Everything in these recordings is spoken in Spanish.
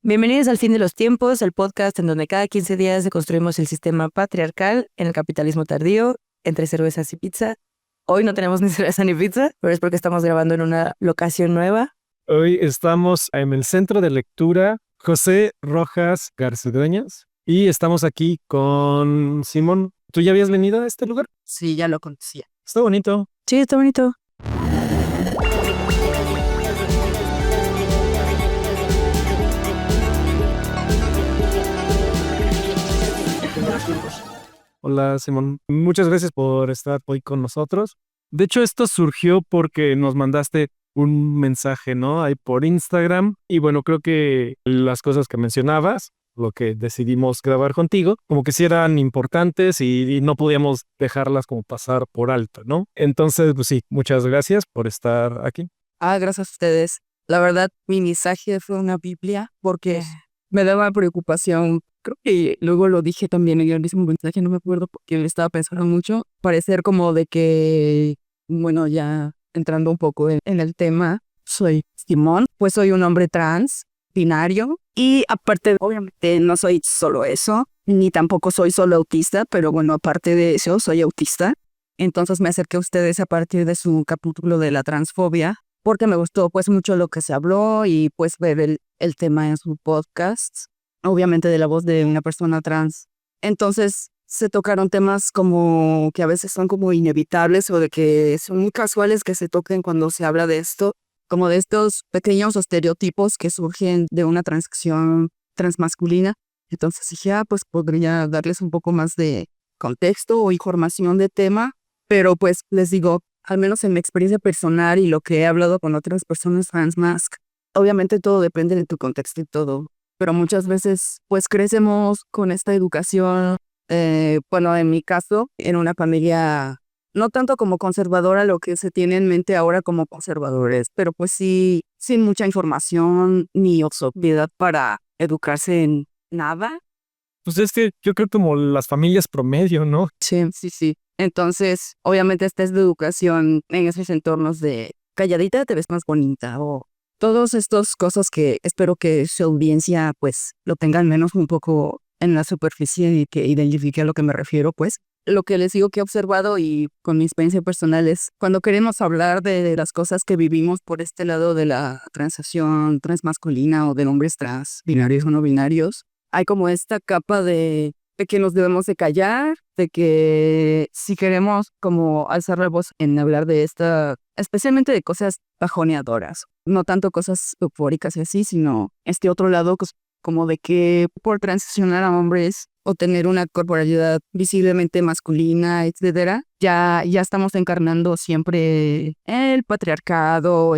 Bienvenidos al Fin de los Tiempos, el podcast en donde cada 15 días deconstruimos el sistema patriarcal en el capitalismo tardío, entre cervezas y pizza. Hoy no tenemos ni cerveza ni pizza, pero es porque estamos grabando en una locación nueva. Hoy estamos en el Centro de Lectura José Rojas Garcedueñas y estamos aquí con Simón. ¿Tú ya habías venido a este lugar? Sí, ya lo conocía. Está bonito. Sí, está bonito. Hola, Simón. Muchas gracias por estar hoy con nosotros. De hecho, esto surgió porque nos mandaste un mensaje, ¿no? Ahí por Instagram. Y bueno, creo que las cosas que mencionabas, lo que decidimos grabar contigo, como que sí eran importantes y no podíamos dejarlas como pasar por alto, ¿no? Entonces, pues sí, muchas gracias por estar aquí. Gracias a ustedes. La verdad, mi mensaje fue una Biblia porque me daba preocupación. Creo que luego lo dije también en el mismo mensaje, no me acuerdo porque estaba pensando mucho. Parecer como de que, bueno, ya entrando un poco en el tema, soy Simón, pues soy un hombre trans, binario. Y aparte, obviamente, no soy solo eso, ni tampoco soy solo autista, pero bueno, aparte de eso, soy autista. Entonces me acerqué a ustedes a partir de su capítulo de la transfobia, porque me gustó pues mucho lo que se habló y pues ver el tema en su podcast, obviamente de la voz de una persona trans. Entonces se tocaron temas como que a veces son como inevitables o de que son muy casuales que se toquen cuando se habla de esto, como de estos pequeños estereotipos que surgen de una transición transmasculina. Entonces dije, pues podría darles un poco más de contexto o información de tema, pero pues les digo, al menos en mi experiencia personal y lo que he hablado con otras personas transmasc, obviamente todo depende de tu contexto y todo, pero muchas veces pues crecemos con esta educación, bueno, en mi caso, en una familia no tanto como conservadora, lo que se tiene en mente ahora como conservadores, pero pues sí, sin mucha información ni obviedad para educarse en nada. Pues es que yo creo como las familias promedio, ¿no? Sí. Entonces, obviamente esta es la educación en esos entornos de calladita te ves más bonita o todas estas cosas que espero que su audiencia pues lo tenga al menos un poco en la superficie y que identifique a lo que me refiero, pues. Lo que les digo que he observado y con mi experiencia personal es cuando queremos hablar de las cosas que vivimos por este lado de la transición transmasculina o de hombres trans, binarios o no binarios, hay como esta capa de que nos debemos de callar, de que si queremos como alzar la voz en hablar de esta, especialmente de cosas bajoneadoras, no tanto cosas eufóricas y así, sino este otro lado como de que por transicionar a hombres o tener una corporalidad visiblemente masculina, etcétera, ya estamos encarnando siempre el patriarcado,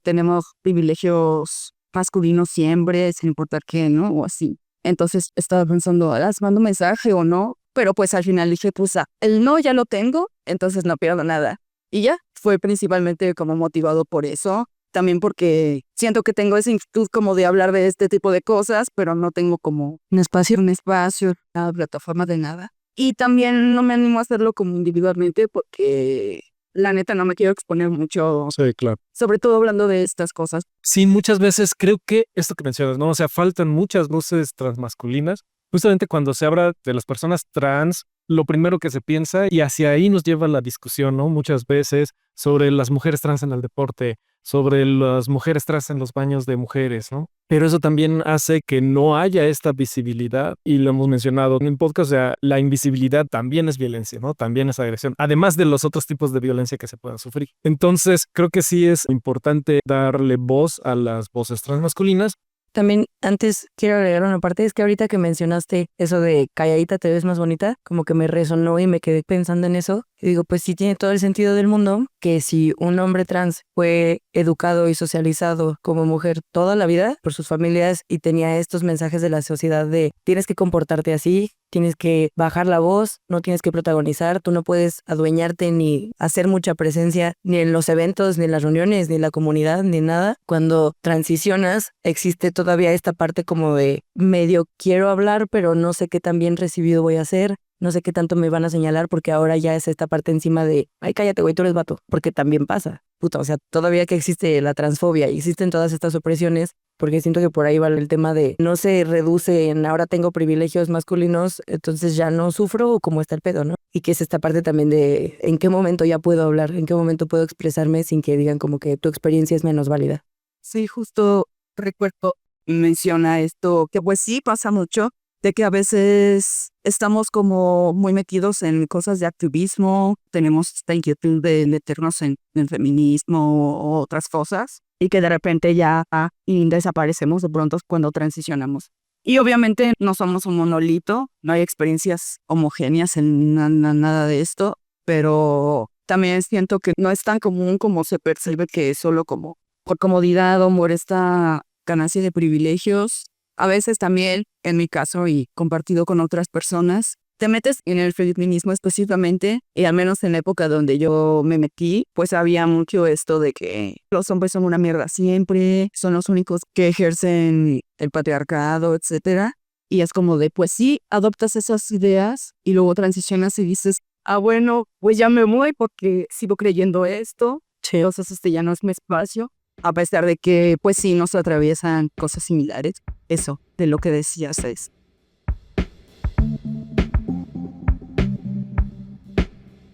tenemos privilegios masculinos siempre, sin importar qué, ¿no? O así. Entonces estaba pensando, ¿las mando mensaje o no? Pero pues al final dije, pues el no ya lo tengo, entonces no pierdo nada. Y ya, fue principalmente como motivado por eso. También porque siento que tengo esa inquietud como de hablar de este tipo de cosas, pero no tengo como un espacio, una plataforma de nada. Y también no me animo a hacerlo como individualmente porque la neta no me quiero exponer mucho, Sí, claro. sobre todo hablando de estas cosas. Sí, muchas veces creo que esto que mencionas, ¿no? O sea, faltan muchas voces transmasculinas. Justamente cuando se habla de las personas trans, lo primero que se piensa, y hacia ahí nos lleva la discusión, ¿no? Muchas veces sobre las mujeres trans en el deporte, sobre las mujeres trans en los baños de mujeres, ¿no? Pero eso también hace que no haya esta visibilidad, y lo hemos mencionado en el podcast, o sea, la invisibilidad también es violencia, ¿no? También es agresión, además de los otros tipos de violencia que se puedan sufrir. Entonces, creo que sí es importante darle voz a las voces transmasculinas. También antes quiero agregar una parte, es que ahorita que mencionaste eso de calladita te ves más bonita, como que me resonó y me quedé pensando en eso. Y digo, pues sí tiene todo el sentido del mundo que si un hombre trans fue educado y socializado como mujer toda la vida por sus familias y tenía estos mensajes de la sociedad de tienes que comportarte así, tienes que bajar la voz, no tienes que protagonizar, tú no puedes adueñarte ni hacer mucha presencia ni en los eventos, ni en las reuniones, ni en la comunidad, ni nada. Cuando transicionas existe todavía esta parte como de medio quiero hablar, pero no sé qué tan bien recibido voy a ser. No sé qué tanto me van a señalar porque ahora ya es esta parte encima de, ay, cállate, güey, tú eres vato, porque también pasa. Puta, o sea, todavía que existe la transfobia y existen todas estas opresiones, porque siento que por ahí va el tema de no se reduce en ahora tengo privilegios masculinos, entonces ya no sufro o cómo está el pedo, ¿no? Y que es esta parte también de en qué momento ya puedo hablar, en qué momento puedo expresarme sin que digan como que tu experiencia es menos válida. Sí, justo recuerdo menciona esto, que pues sí pasa mucho, de que a veces estamos como muy metidos en cosas de activismo, tenemos esta inquietud de meternos en el feminismo o otras cosas, y que de repente ya desaparecemos de pronto cuando transicionamos. Y obviamente no somos un monolito, no hay experiencias homogéneas en nada de esto, pero también siento que no es tan común como se percibe, que es solo como por comodidad o por esta ganancia de privilegios. A veces también, en mi caso y compartido con otras personas, te metes en el feminismo específicamente, y al menos en la época donde yo me metí, pues había mucho esto de que los hombres son una mierda siempre, son los únicos que ejercen el patriarcado, etcétera. Y es como de, pues sí, adoptas esas ideas y luego transicionas y dices, bueno, pues ya me voy porque sigo creyendo esto, entonces ya no es mi espacio. A pesar de que, pues sí, nos atraviesan cosas similares. Eso, de lo que decías es.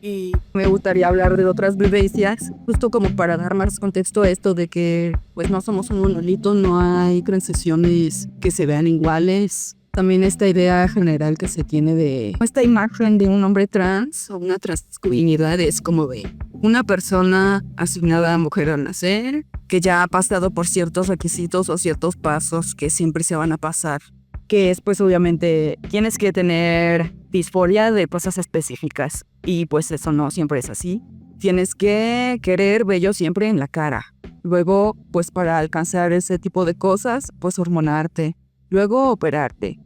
Y me gustaría hablar de otras vivencias, justo como para dar más contexto a esto de que, pues no somos un monolito, no hay transiciones que se vean iguales. También esta idea general que se tiene de esta imagen de un hombre trans o una transmasculinidad es como de una persona asignada a mujer al nacer, que ya ha pasado por ciertos requisitos o ciertos pasos que siempre se van a pasar, que es pues obviamente tienes que tener disforia de cosas específicas, y pues eso no siempre es así. Tienes que querer vello siempre en la cara. Luego, pues para alcanzar ese tipo de cosas, pues hormonarte, luego operarte.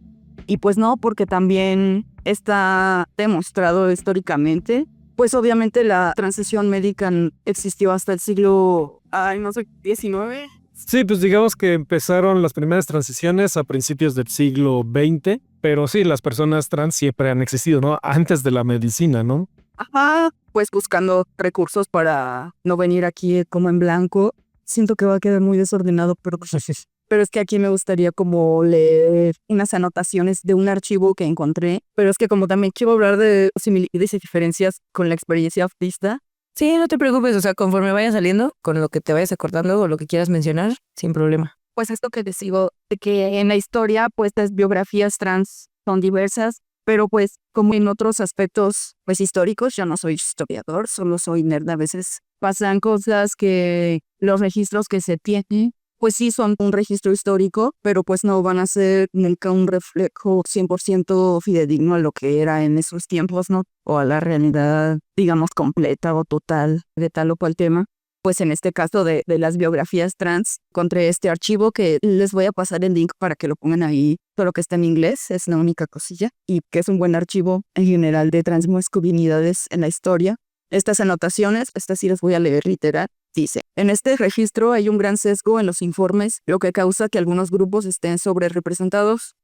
Y pues no, porque también está demostrado históricamente, pues obviamente la transición médica existió hasta el siglo, no sé, 19. Sí, pues digamos que empezaron las primeras transiciones a principios del siglo XX, pero sí, las personas trans siempre han existido, ¿no? Antes de la medicina, ¿no? Ajá, pues buscando recursos para no venir aquí como en blanco. Siento que va a quedar muy desordenado, pero es que aquí me gustaría como leer unas anotaciones de un archivo que encontré, pero es que como también quiero hablar de similitudes y diferencias con la experiencia autista. Sí, no te preocupes, o sea, conforme vaya saliendo, con lo que te vayas acordando o lo que quieras mencionar, sin problema. Pues esto que les digo, de que en la historia, pues las biografías trans son diversas, pero pues como en otros aspectos, pues históricos, yo no soy historiador, solo soy nerd. A veces pasan cosas que los registros que se tienen, pues sí son un registro histórico, pero pues no van a ser nunca un reflejo 100% fidedigno a lo que era en esos tiempos, ¿no? O a la realidad, digamos, completa o total de tal o cual tema. Pues en este caso de las biografías trans, encontré este archivo que les voy a pasar el link para que lo pongan ahí, solo que está en inglés, es la única cosilla, y que es un buen archivo en general de transmasculinidades en la historia. Estas anotaciones, estas sí las voy a leer literal. Dice, en este registro hay un gran sesgo en los informes, lo que causa que algunos grupos estén sobrerepresentados.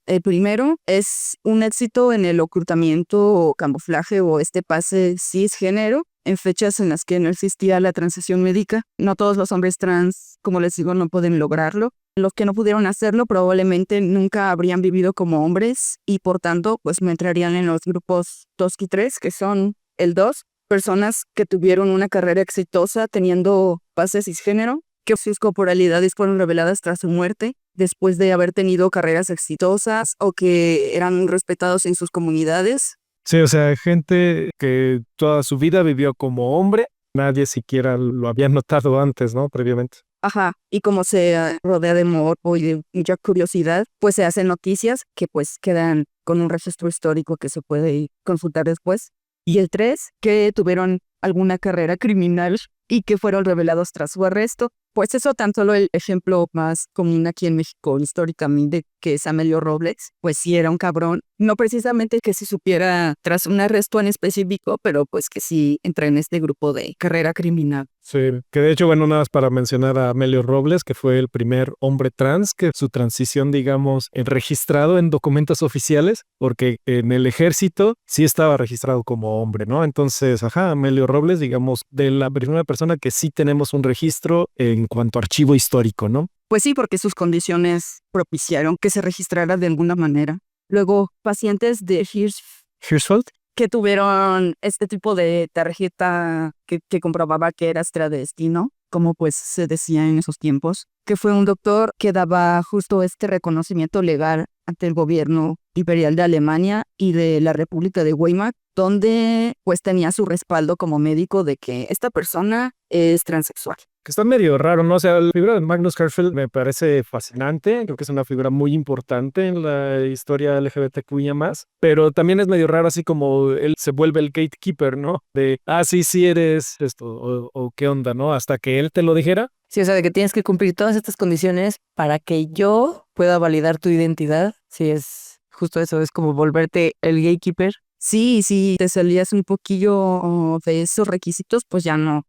El primero es un éxito en el ocultamiento o camuflaje o este pase cisgénero en fechas en las que no existía la transición médica. No todos los hombres trans, como les digo, no pueden lograrlo. Los que no pudieron hacerlo probablemente nunca habrían vivido como hombres y por tanto pues me entrarían en los grupos 2 y 3, que son el 2, personas que tuvieron una carrera exitosa teniendo pase cisgénero, que sus corporalidades fueron reveladas tras su muerte, después de haber tenido carreras exitosas o que eran respetados en sus comunidades. Sí, o sea, gente que toda su vida vivió como hombre, nadie siquiera lo había notado antes, ¿no? Previamente. Ajá, y como se rodea de morbo y de mucha curiosidad, pues se hacen noticias que pues quedan con un registro histórico que se puede consultar después. Y el 3, que tuvieron alguna carrera criminal y que fueron revelados tras su arresto. Pues eso, tan solo el ejemplo más común aquí en México históricamente, que es Amelio Robles, pues sí era un cabrón. No precisamente que se supiera tras un arresto en específico, pero pues que sí entra en este grupo de carrera criminal. Sí, que de hecho, bueno, nada más para mencionar a Amelio Robles, que fue el primer hombre trans que su transición, digamos, registrado en documentos oficiales, porque en el ejército sí estaba registrado como hombre, ¿no? Entonces, Amelio Robles, digamos, de la primera persona que sí tenemos un registro en cuanto a archivo histórico, ¿no? pues sí, porque sus condiciones propiciaron que se registrara de alguna manera. Luego, pacientes de Hirschfeld. que tuvieron este tipo de tarjeta que comprobaba que era extradestino, como pues se decía en esos tiempos, que fue un doctor que daba justo este reconocimiento legal ante el gobierno imperial de Alemania y de la República de Weimar, donde pues tenía su respaldo como médico de que esta persona es transexual. Que está medio raro, ¿no? O sea, la figura de Magnus Hirschfeld me parece fascinante. Creo que es una figura muy importante en la historia LGBTQIA+. Pero también es medio raro así como él se vuelve el gatekeeper, ¿no? De, sí eres esto, o qué onda, ¿no? Hasta que él te lo dijera. Sí, o sea, de que tienes que cumplir todas estas condiciones para que yo pueda validar tu identidad. Sí, es justo eso, es como volverte el gatekeeper. Sí, si te salías un poquillo de esos requisitos, pues ya no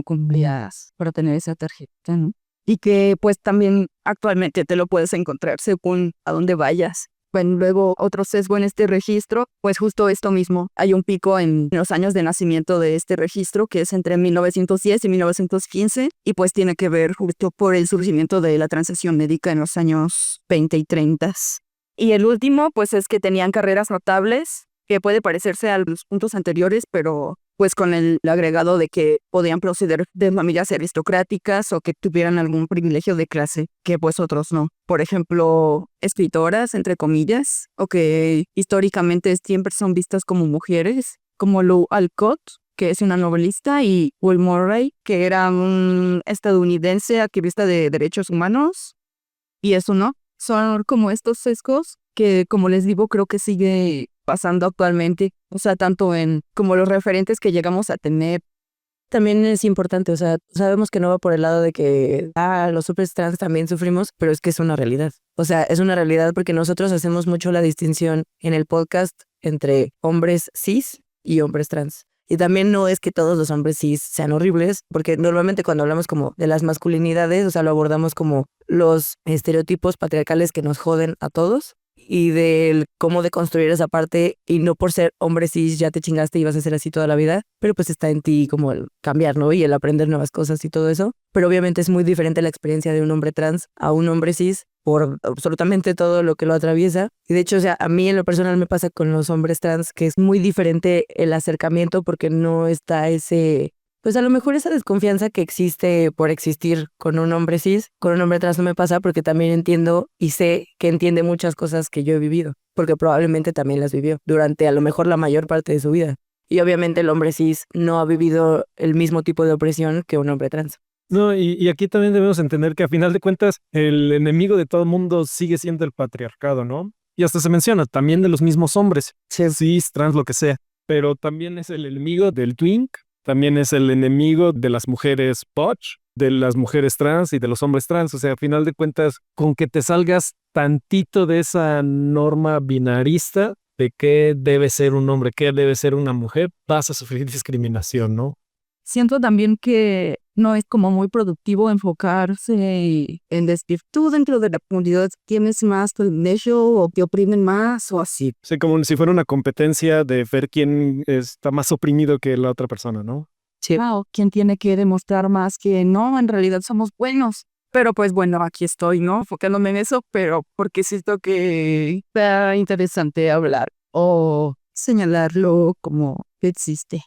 cumplías para tener esa tarjeta, ¿no? Y que pues también actualmente te lo puedes encontrar según a dónde vayas. Bueno, luego otro sesgo en este registro, pues justo esto mismo. Hay un pico en los años de nacimiento de este registro, que es entre 1910 y 1915, y pues tiene que ver justo por el surgimiento de la transición médica en los años 20 y 30. Y el último, pues es que tenían carreras notables, que puede parecerse a los puntos anteriores, pero pues con el agregado de que podían proceder de familias aristocráticas o que tuvieran algún privilegio de clase, que pues otros no. Por ejemplo, escritoras, entre comillas, o que históricamente siempre son vistas como mujeres, como Lou Alcott, que es una novelista, y Will Murray, que era un estadounidense activista de derechos humanos, y eso no. Son como estos sesgos que, como les digo, creo que sigue pasando actualmente, o sea, tanto en como los referentes que llegamos a tener. También es importante, o sea, sabemos que no va por el lado de que, los hombres trans también sufrimos, pero es que es una realidad. O sea, es una realidad porque nosotros hacemos mucho la distinción en el podcast entre hombres cis y hombres trans. Y también no es que todos los hombres cis sean horribles, porque normalmente cuando hablamos como de las masculinidades, o sea, lo abordamos como los estereotipos patriarcales que nos joden a todos y del cómo deconstruir esa parte y no por ser hombre cis ya te chingaste y vas a ser así toda la vida, pero pues está en ti como el cambiar, ¿no? Y el aprender nuevas cosas y todo eso. Pero obviamente es muy diferente la experiencia de un hombre trans a un hombre cis por absolutamente todo lo que lo atraviesa. Y de hecho, o sea, a mí en lo personal me pasa con los hombres trans que es muy diferente el acercamiento porque no está ese... Pues a lo mejor esa desconfianza que existe por existir con un hombre cis, con un hombre trans no me pasa porque también entiendo y sé que entiende muchas cosas que yo he vivido, porque probablemente también las vivió durante a lo mejor la mayor parte de su vida. Y obviamente el hombre cis no ha vivido el mismo tipo de opresión que un hombre trans. No, y aquí también debemos entender que a final de cuentas el enemigo de todo el mundo sigue siendo el patriarcado, ¿no? Y hasta se menciona también de los mismos hombres, cis, trans, lo que sea, pero también es el enemigo del twink. También es el enemigo de las mujeres butch, de las mujeres trans y de los hombres trans. O sea, a final de cuentas, con que te salgas tantito de esa norma binarista de qué debe ser un hombre, qué debe ser una mujer, vas a sufrir discriminación, ¿no? Siento también que no es como muy productivo enfocarse en decir tú dentro de la comunidad tienes más privilegio o te oprimen más o así. O sea, como si fuera una competencia de ver quién está más oprimido que la otra persona, ¿no? Sí. O quién tiene que demostrar más que no, en realidad somos buenos. Pero pues bueno, aquí estoy, ¿no? Enfocándome en eso, pero porque siento que está interesante hablar o señalarlo como que existe.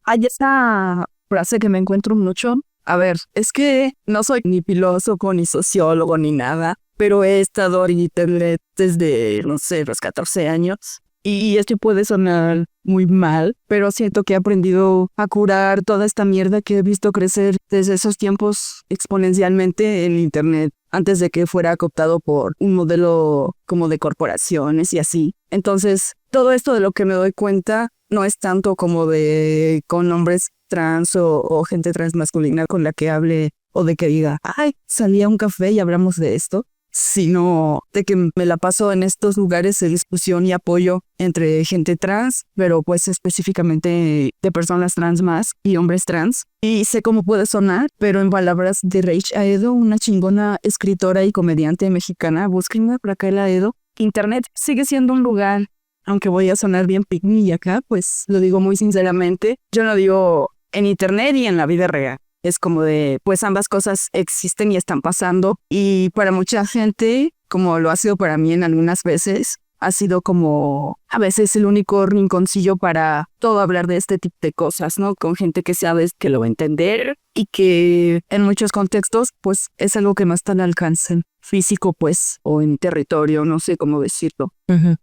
Hay esta frase que me encuentro mucho. A ver, es que no soy ni filósofo, ni sociólogo, ni nada, pero he estado en internet desde, no sé, los 14 años. Y esto puede sonar muy mal, pero siento que he aprendido a curar toda esta mierda que he visto crecer desde esos tiempos exponencialmente en internet, antes de que fuera cooptado por un modelo como de corporaciones y así. Entonces, todo esto de lo que me doy cuenta no es tanto como de con hombres trans o gente transmasculina con la que hable o de que diga, ay, salí a un café y hablamos de esto, sino de que me la paso en estos lugares de discusión y apoyo entre gente trans, pero pues específicamente de personas trans más y hombres trans. Y sé cómo puede sonar, pero en palabras de Rach Aedo, una chingona escritora y comediante mexicana, búsquenla, Raquel Aedo, Internet sigue siendo un lugar, aunque voy a sonar bien picnic acá, pues lo digo muy sinceramente, yo no digo en Internet y en la vida real. es como de, pues ambas cosas existen y están pasando. Y para mucha gente, como lo ha sido para mí en algunas veces, ha sido como a veces el único rinconcillo para todo hablar de este tipo de cosas, ¿no? Con gente que sabes que lo va a entender y que en muchos contextos, pues es algo que más está al alcance físico, pues, o en territorio, no sé cómo decirlo.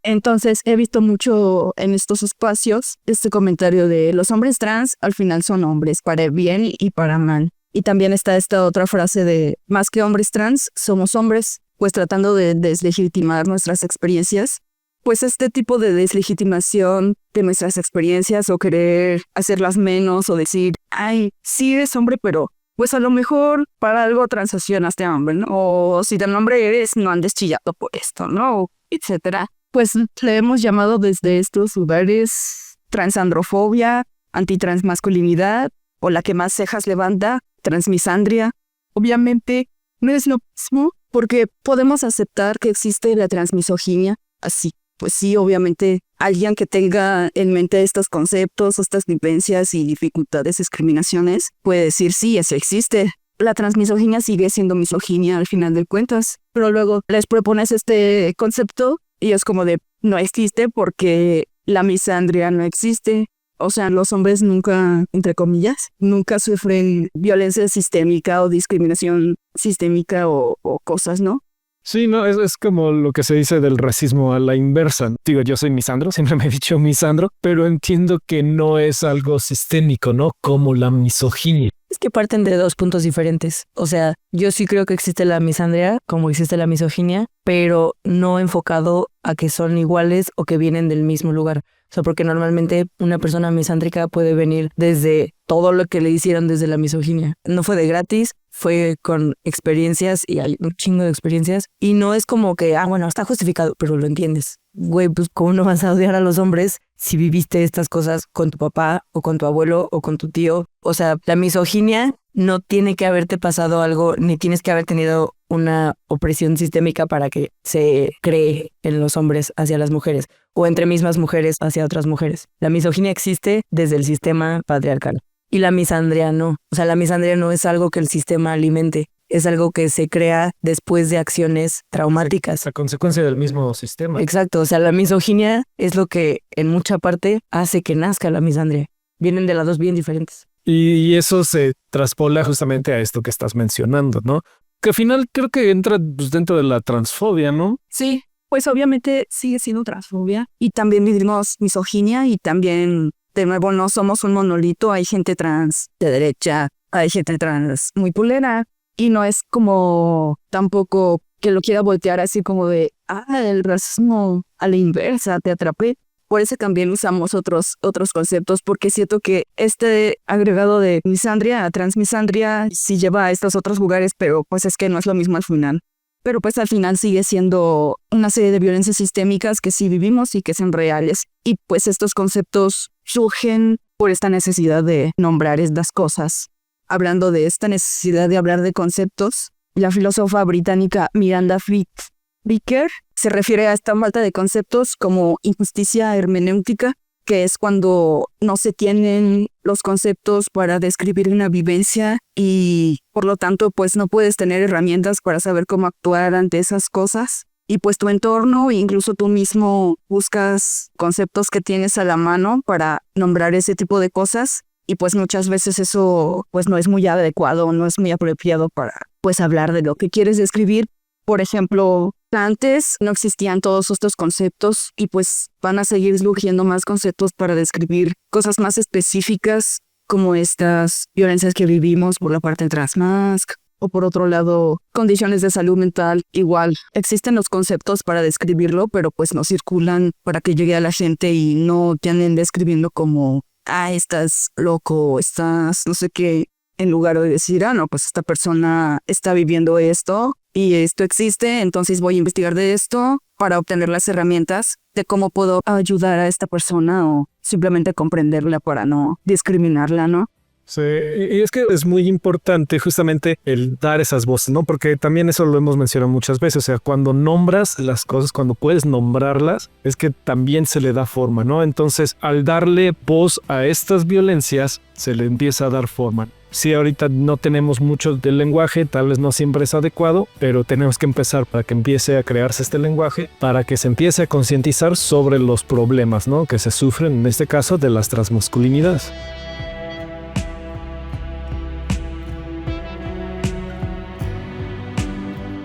Entonces he visto mucho en estos espacios este comentario de los hombres trans al final son hombres, para bien y para mal. Y también está esta otra frase de más que hombres trans, somos hombres, pues tratando de deslegitimar nuestras experiencias. Pues este tipo de deslegitimación de nuestras experiencias o querer hacerlas menos o decir, ay, sí eres hombre, pero pues a lo mejor para algo transicionaste a hombre, ¿no? O si tan hombre eres, no andes chillando por esto, ¿no? Etcétera. Pues le hemos llamado desde estos lugares transandrofobia, antitransmasculinidad o la que más cejas levanta, transmisandria. Obviamente no es lo mismo porque podemos aceptar que existe la transmisoginia así. Pues sí, obviamente alguien que tenga en mente estos conceptos, estas vivencias y dificultades, discriminaciones, puede decir sí, eso existe. La transmisoginia sigue siendo misoginia al final de cuentas, pero luego les propones este concepto y es como de no existe porque la misandria no existe. O sea, los hombres nunca, entre comillas, nunca sufren violencia sistémica o discriminación sistémica o cosas, ¿no? Sí, no, es como lo que se dice del racismo a la inversa. Digo, yo soy misandro, siempre me he dicho misandro, pero entiendo que no es algo sistémico, ¿no? Como la misoginia. Es que parten de dos puntos diferentes. O sea, yo sí creo que existe la misandria, como existe la misoginia, pero no enfocado a que son iguales o que vienen del mismo lugar. O sea, porque normalmente una persona misándrica puede venir desde todo lo que le hicieron desde la misoginia. No fue de gratis, fue con experiencias y hay un chingo de experiencias. Y no es como que, bueno, está justificado, pero lo entiendes. Güey, pues ¿cómo no vas a odiar a los hombres si viviste estas cosas con tu papá o con tu abuelo o con tu tío? O sea, la misoginia no tiene que haberte pasado algo, ni tienes que haber tenido una opresión sistémica para que se cree en los hombres hacia las mujeres o entre mismas mujeres hacia otras mujeres. La misoginia existe desde el sistema patriarcal y la misandria no. O sea, la misandria no es algo que el sistema alimente, es algo que se crea después de acciones traumáticas. A consecuencia del mismo sistema. Exacto, o sea, la misoginia es lo que en mucha parte hace que nazca la misandria. Vienen de lados bien diferentes. Y eso se traspola justamente a esto que estás mencionando, ¿no? Que al final creo que entra pues, dentro de la transfobia, ¿no? Sí, pues obviamente sigue siendo transfobia y también vivimos misoginia y también, de nuevo, no somos un monolito, hay gente trans de derecha, hay gente trans muy pulera y no es como tampoco que lo quiera voltear así como de, el racismo a la inversa, te atrapé. Por eso también usamos otros conceptos, porque siento que este agregado de misandria a transmisandria sí lleva a estos otros lugares, pero pues es que no es lo mismo al final. Pero pues al final sigue siendo una serie de violencias sistémicas que sí vivimos y que son reales. Y pues estos conceptos surgen por esta necesidad de nombrar estas cosas. Hablando de esta necesidad de hablar de conceptos, la filósofa británica Miranda Fricker se refiere a esta falta de conceptos como injusticia hermenéutica, que es cuando no se tienen los conceptos para describir una vivencia y por lo tanto pues no puedes tener herramientas para saber cómo actuar ante esas cosas. Y pues tu entorno e incluso tú mismo buscas conceptos que tienes a la mano para nombrar ese tipo de cosas y pues muchas veces eso pues no es muy adecuado, no es muy apropiado para pues hablar de lo que quieres describir. Por ejemplo, antes no existían todos estos conceptos y pues van a seguir surgiendo más conceptos para describir cosas más específicas como estas violencias que vivimos por la parte transmasc o por otro lado condiciones de salud mental. Igual existen los conceptos para describirlo, pero pues no circulan para que llegue a la gente y no te anden describiendo como estás loco, estás no sé qué, en lugar de decir, no, pues esta persona está viviendo esto y esto existe, entonces voy a investigar de esto para obtener las herramientas de cómo puedo ayudar a esta persona o simplemente comprenderla para no discriminarla, ¿no? Sí, y es que es muy importante justamente el dar esas voces, ¿no? Porque también eso lo hemos mencionado muchas veces, o sea, cuando nombras las cosas, cuando puedes nombrarlas, es que también se le da forma, ¿no? Entonces, al darle voz a estas violencias, se le empieza a dar forma. Sí, ahorita no tenemos mucho del lenguaje, tal vez no siempre es adecuado, pero tenemos que empezar para que empiece a crearse este lenguaje, para que se empiece a concientizar sobre los problemas, ¿no? Que se sufren, en este caso, de las transmasculinidades.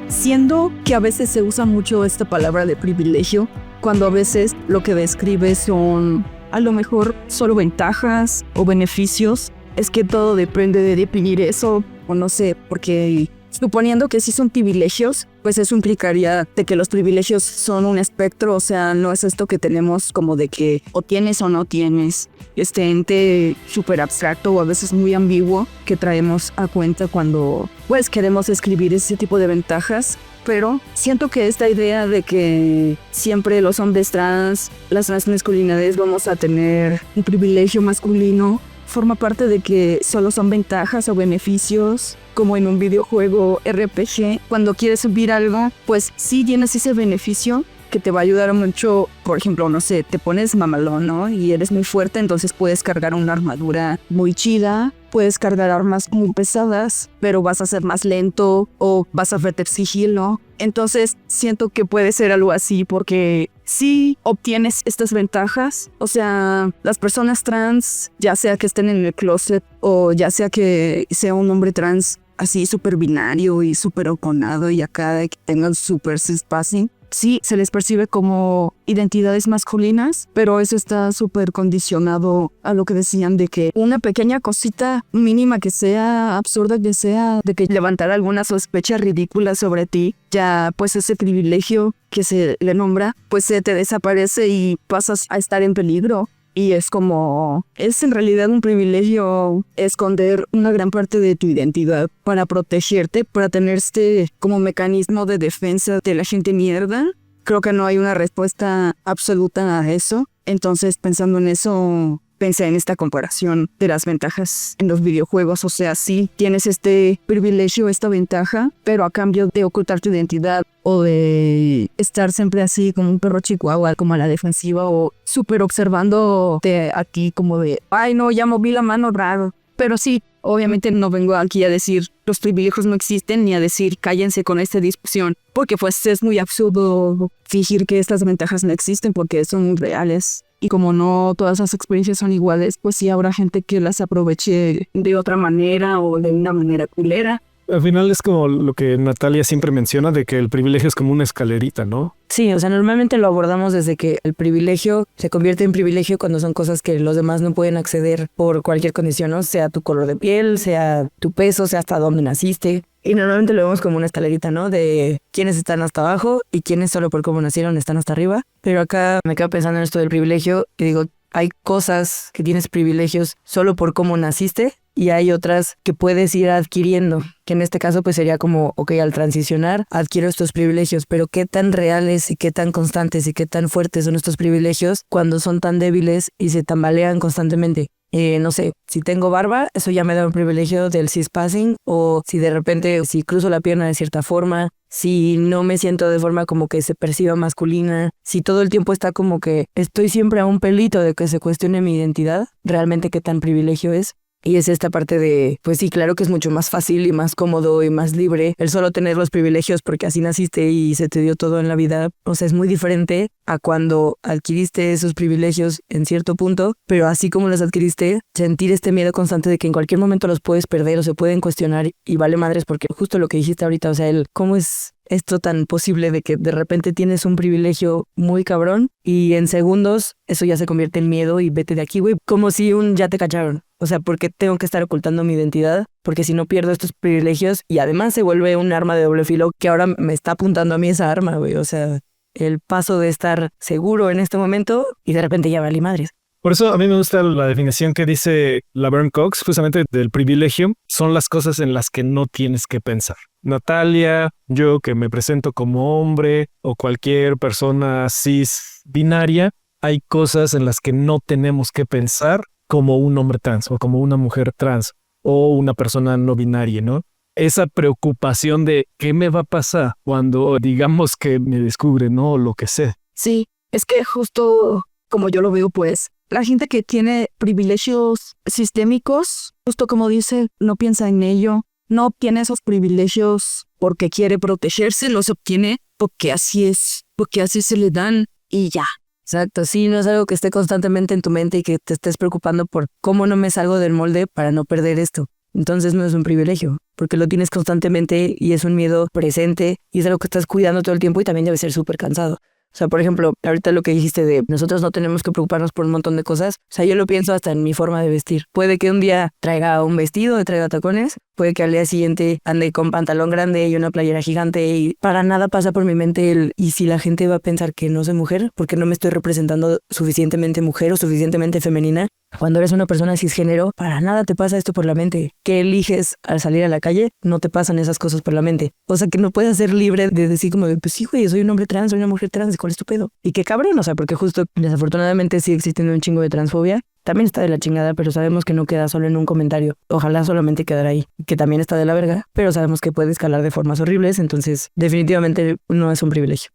Siendo que a veces se usa mucho esta palabra de privilegio, cuando a veces lo que describe son a lo mejor solo ventajas o beneficios, es que todo depende de definir eso, o no sé, porque suponiendo que sí son privilegios, pues eso implicaría de que los privilegios son un espectro, o sea, no es esto que tenemos como de que o tienes o no tienes, este ente súper abstracto o a veces muy ambiguo que traemos a cuenta cuando pues queremos escribir ese tipo de ventajas. Pero siento que esta idea de que siempre los hombres trans, las transmasculinidades vamos a tener un privilegio masculino, forma parte de que solo son ventajas o beneficios, como en un videojuego RPG. Cuando quieres subir algo, pues sí tienes ese beneficio que te va a ayudar mucho. Por ejemplo, no sé, te pones mamalón, ¿no? Y eres muy fuerte, entonces puedes cargar una armadura muy chida, puedes cargar armas muy pesadas, pero vas a ser más lento o vas a meter sigilo. Entonces siento que puede ser algo así porque sí obtienes estas ventajas. O sea, las personas trans, ya sea que estén en el closet o ya sea que sea un hombre trans así súper binario y súper oconado y acá de que tengan súper cispassing, sí se les percibe como identidades masculinas, pero eso está súper condicionado a lo que decían de que una pequeña cosita mínima que sea, absurda que sea, de que levantar alguna sospecha ridícula sobre ti, ya pues ese privilegio que se le nombra, pues se te desaparece y pasas a estar en peligro. Y es como, es en realidad un privilegio esconder una gran parte de tu identidad para protegerte, para tener este como mecanismo de defensa de la gente mierda. Creo que no hay una respuesta absoluta a eso. Entonces, pensando en eso, pensé en esta comparación de las ventajas en los videojuegos. O sea, sí tienes este privilegio, esta ventaja, pero a cambio de ocultar tu identidad o de estar siempre así como un perro chihuahua, como a la defensiva o súper observándote a ti como de, ay no, ya moví la mano raro. Pero sí, obviamente no vengo aquí a decir los privilegios no existen ni a decir cállense con esta discusión, porque pues es muy absurdo fingir que estas ventajas no existen porque son reales. Y como no todas las experiencias son iguales, pues sí habrá gente que las aproveche de otra manera o de una manera culera. Al final es como lo que Natalia siempre menciona de que el privilegio es como una escalerita, ¿no? Sí, o sea, normalmente lo abordamos desde que el privilegio se convierte en privilegio cuando son cosas que los demás no pueden acceder por cualquier condición, ¿no? Sea tu color de piel, sea tu peso, sea hasta dónde naciste. Y normalmente lo vemos como una escalerita, ¿no? De quiénes están hasta abajo y quiénes solo por cómo nacieron están hasta arriba. Pero acá me quedo pensando en esto del privilegio y digo, hay cosas que tienes privilegios solo por cómo naciste y hay otras que puedes ir adquiriendo, que en este caso pues sería como, ok, al transicionar adquiero estos privilegios, pero qué tan reales y qué tan constantes y qué tan fuertes son estos privilegios cuando son tan débiles y se tambalean constantemente. No sé, si tengo barba, eso ya me da un privilegio del cispassing, o si de repente, si cruzo la pierna de cierta forma, si no me siento de forma como que se perciba masculina, si todo el tiempo está como que estoy siempre a un pelito de que se cuestione mi identidad, realmente qué tan privilegio es. Y es esta parte de, pues sí, claro que es mucho más fácil y más cómodo y más libre el solo tener los privilegios porque así naciste y se te dio todo en la vida. O sea, es muy diferente a cuando adquiriste esos privilegios en cierto punto, pero así como los adquiriste, sentir este miedo constante de que en cualquier momento los puedes perder o se pueden cuestionar y vale madres porque justo lo que dijiste ahorita, o sea, ¿cómo es esto tan posible de que de repente tienes un privilegio muy cabrón y en segundos eso ya se convierte en miedo y vete de aquí, güey? Como si ya te cacharon. O sea, ¿por qué tengo que estar ocultando mi identidad? Porque si no pierdo estos privilegios y además se vuelve un arma de doble filo que ahora me está apuntando a mí esa arma, güey. O sea, el paso de estar seguro en este momento y de repente ya valí madres. Por eso a mí me gusta la definición que dice Laverne Cox, justamente del privilegio, son las cosas en las que no tienes que pensar. Natalia, yo que me presento como hombre o cualquier persona cis binaria, hay cosas en las que no tenemos que pensar como un hombre trans o como una mujer trans o una persona no binaria, ¿no? Esa preocupación de qué me va a pasar cuando digamos que me descubren, ¿no? O lo que sé. Sí, es que justo como yo lo veo, pues, la gente que tiene privilegios sistémicos, justo como dice, no piensa en ello, no obtiene esos privilegios porque quiere protegerse, los obtiene porque así es, porque así se le dan y ya. Exacto, sí, no es algo que esté constantemente en tu mente y que te estés preocupando por cómo no me salgo del molde para no perder esto. Entonces no es un privilegio, porque lo tienes constantemente y es un miedo presente y es algo que estás cuidando todo el tiempo y también debe ser súper cansado. O sea, por ejemplo, ahorita lo que dijiste de nosotros no tenemos que preocuparnos por un montón de cosas. O sea, yo lo pienso hasta en mi forma de vestir. Puede que un día traiga un vestido, traiga tacones. Puede que al día siguiente ande con pantalón grande y una playera gigante y para nada pasa por mi mente el ¿y si la gente va a pensar que no soy mujer? Porque no me estoy representando suficientemente mujer o suficientemente femenina. Cuando eres una persona cisgénero, para nada te pasa esto por la mente. ¿Qué eliges al salir a la calle? No te pasan esas cosas por la mente. O sea, que no puedes ser libre de decir como, pues sí, güey, soy un hombre trans, soy una mujer trans, ¿cuál es tu pedo? Y qué cabrón, o sea, porque justo desafortunadamente sigue existiendo un chingo de transfobia. También está de la chingada, pero sabemos que no queda solo en un comentario. Ojalá solamente quedara ahí, que también está de la verga, pero sabemos que puede escalar de formas horribles, entonces definitivamente no es un privilegio.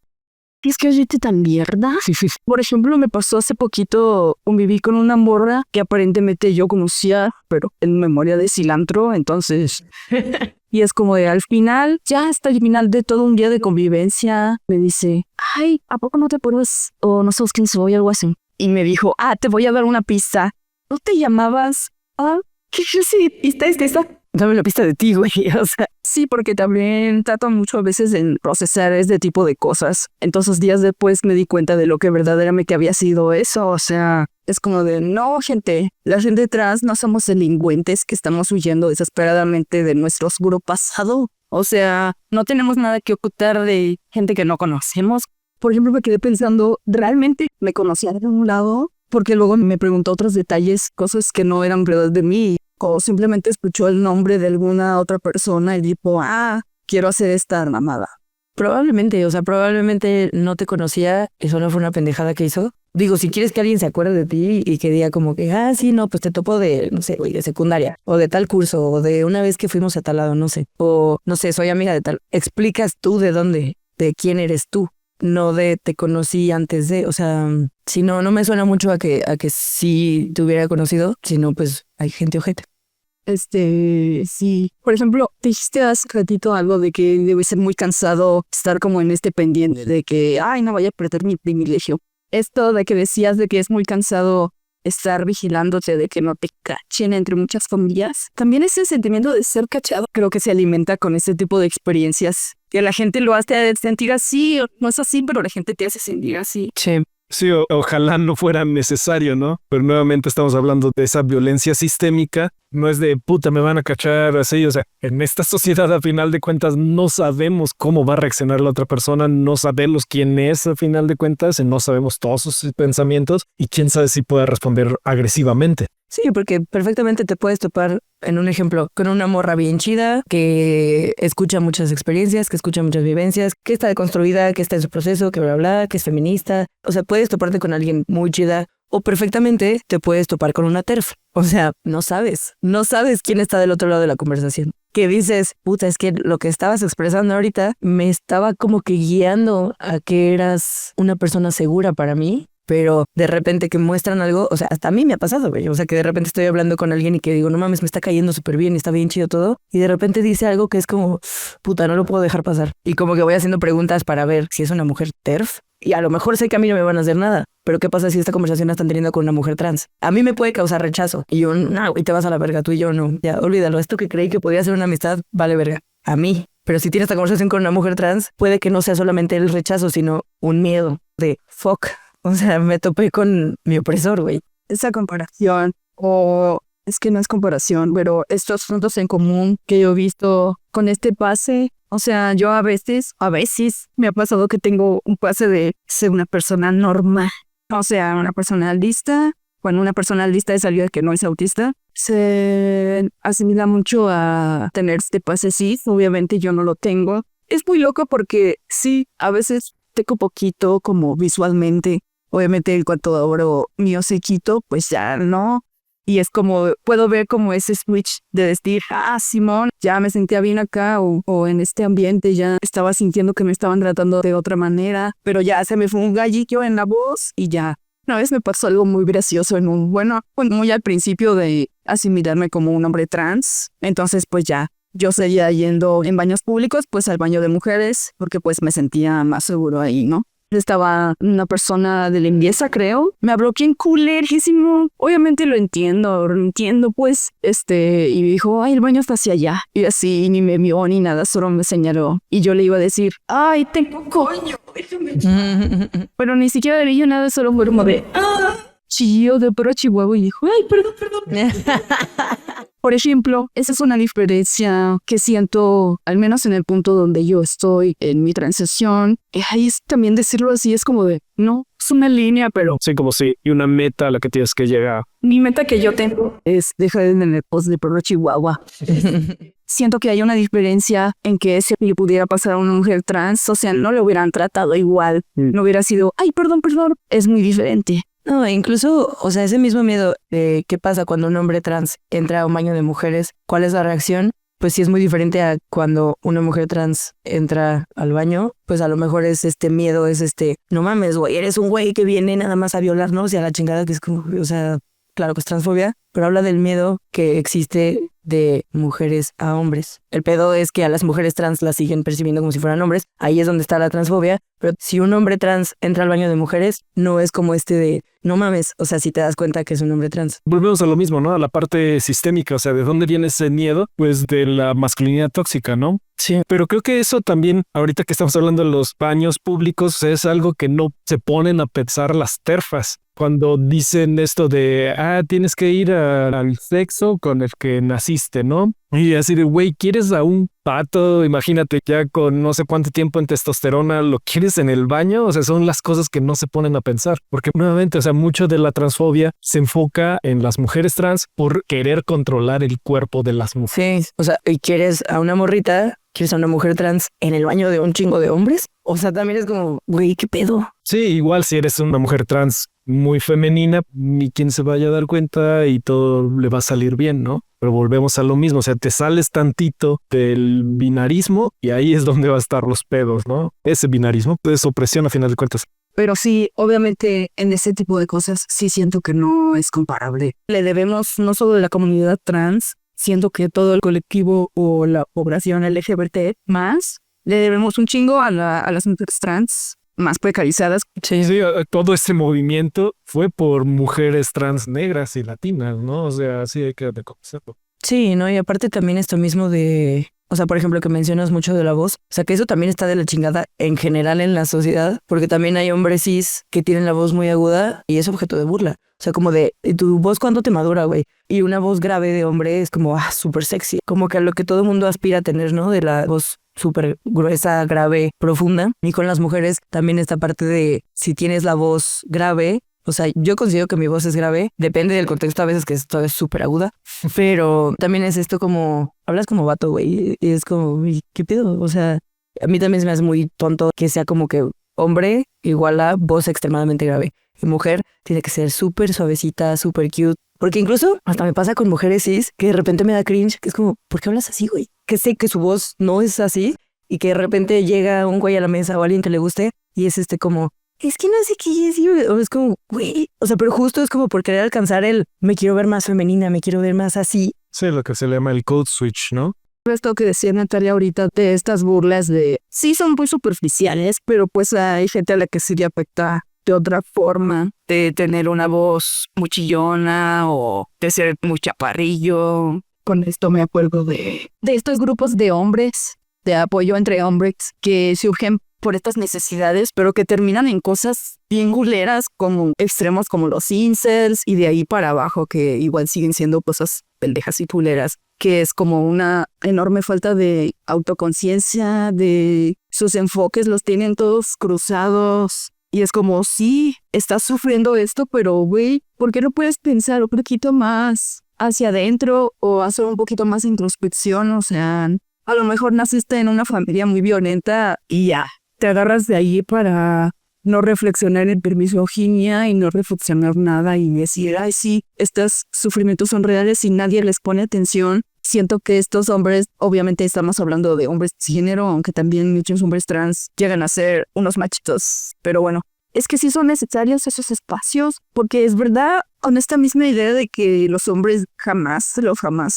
Y es que hay gente tan mierda. Por ejemplo, me pasó hace poquito, conviví con una morra que aparentemente yo conocía, pero en memoria de cilantro, entonces... Y es como de al final, ya hasta el final de todo un día de convivencia, me dice, ay, ¿a poco no te acuerdas? O no sabes quién soy, algo así. Y me dijo, te voy a dar una pista. ¿No te llamabas? ¿Qué sí? ¿Pista es esa? Dame la pista de ti, güey, o sea... Sí, porque también trato mucho a veces en procesar este tipo de cosas. Entonces días después me di cuenta de lo que verdaderamente había sido eso. O sea, es como de, no, gente, la gente trans no somos delincuentes que estamos huyendo desesperadamente de nuestro oscuro pasado. O sea, no tenemos nada que ocultar de gente que no conocemos. Por ejemplo, me quedé pensando, ¿realmente me conocía de un lado? Porque luego me preguntó otros detalles, cosas que no eran verdad de mí. O simplemente escuchó el nombre de alguna otra persona y dijo, quiero hacer esta mamada. Probablemente, o sea, probablemente no te conocía y solo fue una pendejada que hizo. Digo, si quieres que alguien se acuerde de ti y que diga como que, sí, no, pues te topo de, no sé, güey, de secundaria, o de tal curso, o de una vez que fuimos a tal lado, no sé, o no sé, soy amiga de tal. Explicas tú de dónde, de quién eres tú, no de te conocí antes de, o sea, si no, no me suena mucho a que sí te hubiera conocido, sino pues hay gente ojete. Sí. Por ejemplo, dijiste hace ratito algo de que debe ser muy cansado estar como en este pendiente de que, no vaya a perder mi privilegio. Esto de que decías de que es muy cansado estar vigilándote de que no te cachen entre muchas familias. También ese sentimiento de ser cachado creo que se alimenta con este tipo de experiencias. Que la gente lo hace sentir así, o no es así, pero la gente te hace sentir así. Sí. Sí, ojalá no fuera necesario, ¿no? Pero nuevamente estamos hablando de esa violencia sistémica. No es de puta, me van a cachar así. O sea, en esta sociedad, a final de cuentas, no sabemos cómo va a reaccionar la otra persona. No sabemos quién es, a final de cuentas. No sabemos todos sus pensamientos. Y quién sabe si puede responder agresivamente. Sí, porque perfectamente te puedes topar, en un ejemplo, con una morra bien chida que escucha muchas experiencias, que escucha muchas vivencias, que está deconstruida, que está en su proceso, que bla, bla, que es feminista. O sea, puedes toparte con alguien muy chida o perfectamente te puedes topar con una TERF. O sea, no sabes quién está del otro lado de la conversación. Que dices, puta, es que lo que estabas expresando ahorita me estaba como que guiando a que eras una persona segura para mí. Pero de repente que muestran algo, o sea, hasta a mí me ha pasado, güey. O sea, que de repente estoy hablando con alguien y que digo, no mames, me está cayendo súper bien y está bien chido todo. Y de repente dice algo que es como, puta, no lo puedo dejar pasar. Y como que voy haciendo preguntas para ver si es una mujer TERF. Y a lo mejor sé que a mí no me van a hacer nada. Pero ¿qué pasa si esta conversación la están teniendo con una mujer trans? A mí me puede causar rechazo. Y yo, no, güey, te vas a la verga, tú y yo no. Ya, olvídalo. Esto que creí que podía ser una amistad, vale verga. A mí. Pero si tienes esta conversación con una mujer trans, puede que no sea solamente el rechazo, sino un miedo de fuck. O sea, me topé con mi opresor, güey. Esa comparación, o es que no es comparación, pero estos puntos en común que yo he visto con este pase, o sea, yo a veces me ha pasado que tengo un pase de ser una persona normal. O sea, una persona lista, cuando una persona lista de salida que no es autista, se asimila mucho a tener este pase cis. Obviamente yo no lo tengo. Es muy loco porque sí, a veces tengo poquito como visualmente. Obviamente en cuanto abro mi hociquito, pues ya no. Y es como, puedo ver como ese switch de decir, Simón, ya me sentía bien acá o en este ambiente ya estaba sintiendo que me estaban tratando de otra manera, pero ya se me fue un gallillo en la voz y ya. Una vez me pasó algo muy gracioso muy al principio de asimilarme como un hombre trans. Entonces pues ya, yo seguía yendo en baños públicos, pues al baño de mujeres, porque pues me sentía más seguro ahí, ¿no? Estaba una persona de limpieza, creo. Me habló bien culerísimo. Obviamente lo entiendo pues. Y me dijo, ay, el baño está hacia allá. Y así, ni me vio ni nada, solo me señaló. Y yo le iba a decir, ay, tengo coño, déjame. Pero ni siquiera le dije nada, solo fue como de, chilló de puro chihuahua y dijo, ay, perdón. Por ejemplo, esa es una diferencia que siento, al menos en el punto donde yo estoy en mi transición. Ahí es también decirlo así, es como de, no, es una línea, pero Sí, como sí, y una meta a la que tienes que llegar. mi meta que yo tengo es dejar en el post de perro chihuahua. Siento que hay una diferencia en que si le pudiera pasar a una mujer trans, o sea, no le hubieran tratado igual, no hubiera sido, ay, perdón, es muy diferente. No, incluso, o sea, ese mismo miedo de qué pasa cuando un hombre trans entra a un baño de mujeres, cuál es la reacción, pues sí es muy diferente a cuando una mujer trans entra al baño, pues a lo mejor es miedo, no mames, güey, eres un güey que viene nada más a violarnos y a la chingada, que es como, o sea, claro que es transfobia, pero habla del miedo que existe de mujeres a hombres. El pedo es que a las mujeres trans las siguen percibiendo como si fueran hombres. Ahí es donde está la transfobia. Pero si un hombre trans entra al baño de mujeres, no es como de, no mames, o sea, si te das cuenta que es un hombre trans. Volvemos a lo mismo, ¿no? A la parte sistémica, o sea, ¿de dónde viene ese miedo? Pues de la masculinidad tóxica, ¿no? Sí. Pero creo que eso también, ahorita que estamos hablando de los baños públicos, es algo que no se ponen a pensar las terfas. Cuando dicen esto de, tienes que ir al sexo con el que naciste, ¿no? Y así de, güey, ¿quieres a un pato? Imagínate ya con no sé cuánto tiempo en testosterona, ¿lo quieres en el baño? O sea, son las cosas que no se ponen a pensar. Porque nuevamente, o sea, mucho de la transfobia se enfoca en las mujeres trans por querer controlar el cuerpo de las mujeres. Sí, o sea, y quieres a una morrita, quieres a una mujer trans en el baño de un chingo de hombres. O sea, también es como, güey, ¿qué pedo? Sí, igual si eres una mujer trans muy femenina, ni quien se vaya a dar cuenta y todo le va a salir bien, ¿no? Pero volvemos a lo mismo, o sea, te sales tantito del binarismo y ahí es donde va a estar los pedos, ¿no? Ese binarismo es opresión a final de cuentas. Pero sí, obviamente en ese tipo de cosas sí siento que no es comparable. Le debemos no solo a la comunidad trans, siento que todo el colectivo o la población LGBT más, le debemos un chingo a las mujeres trans más precarizadas. Sí, todo este movimiento fue por mujeres trans negras y latinas, ¿no? O sea, sí hay que reconocerlo. Sí, ¿no? Y aparte también esto mismo de, o sea, por ejemplo, que mencionas mucho de la voz, o sea, que eso también está de la chingada en general en la sociedad, porque también hay hombres cis que tienen la voz muy aguda y es objeto de burla. O sea, como de, ¿y tu voz cuándo te madura, güey? Y una voz grave de hombre es como, súper sexy. Como que a lo que todo el mundo aspira a tener, ¿no? De la voz súper gruesa, grave, profunda. Y con las mujeres también esta parte de si tienes la voz grave, o sea, yo considero que mi voz es grave, depende del contexto a veces que esto es súper aguda, pero también es esto como, hablas como vato, güey, y es como, ¿qué pedo? O sea, a mí también se me hace muy tonto que sea como que hombre igual a voz extremadamente grave. Y mujer tiene que ser súper suavecita, súper cute. Porque incluso hasta me pasa con mujeres cis que de repente me da cringe, que es como, ¿por qué hablas así, güey? Que sé que su voz no es así y que de repente llega un güey a la mesa o alguien que le guste y es como, es que no sé qué es, o es como, güey, o sea, pero justo es como por querer alcanzar me quiero ver más femenina, me quiero ver más así. Sí, lo que se le llama el code switch, ¿no? Esto que decía Natalia ahorita de estas burlas de, sí son muy superficiales, pero pues hay gente a la que sí le afecta de otra forma, de tener una voz muy chillona o de ser muy chaparrillo. Con esto me acuerdo de estos grupos de hombres, de apoyo entre hombres que surgen por estas necesidades, pero que terminan en cosas bien guleras como extremos como los incels y de ahí para abajo que igual siguen siendo cosas pendejas y culeras, que es como una enorme falta de autoconciencia, de sus enfoques los tienen todos cruzados. Y es como, sí, estás sufriendo esto, pero güey, ¿por qué no puedes pensar un poquito más hacia adentro o hacer un poquito más de introspección? O sea, a lo mejor naciste en una familia muy violenta y ya, te agarras de ahí para no reflexionar en misoginia y no reflexionar nada y decir, ay, sí, estos sufrimientos son reales y nadie les pone atención. Siento que estos hombres, obviamente estamos hablando de hombres cisgénero, aunque también muchos hombres trans llegan a ser unos machitos, pero bueno, es que sí son necesarios esos espacios, porque es verdad, con esta misma idea de que los hombres jamás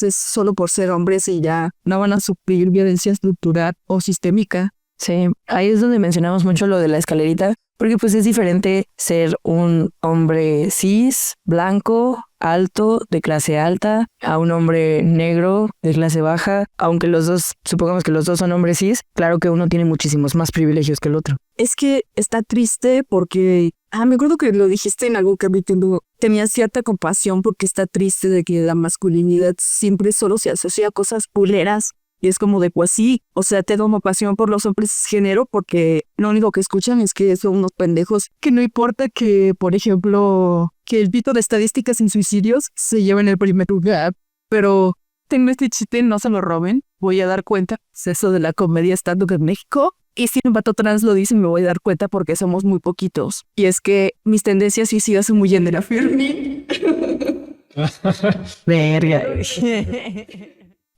es solo por ser hombres y ya no van a sufrir violencia estructural o sistémica. Sí, ahí es donde mencionamos mucho lo de la escalerita, porque pues es diferente ser un hombre cis, blanco, alto, de clase alta, a un hombre negro, de clase baja, aunque los dos, supongamos que los dos son hombres cis, claro que uno tiene muchísimos más privilegios que el otro. Es que está triste porque, me acuerdo que lo dijiste en algún capítulo, tenía cierta compasión porque está triste de que la masculinidad siempre solo se asocia a cosas culeras. Y es como de, pues sí, o sea, te doy pasión por los hombres cisgénero porque lo único que escuchan es que son unos pendejos. Que no importa que, por ejemplo, que el pito de estadísticas en suicidios se lleve en el primer lugar. Pero tengo este chiste, no se lo roben. Voy a dar cuenta. Es eso de la comedia stand-up en México. Y si un vato trans lo dice, me voy a dar cuenta porque somos muy poquitos. Y es que mis tendencias suicidas son muy en la Fermi. Verga.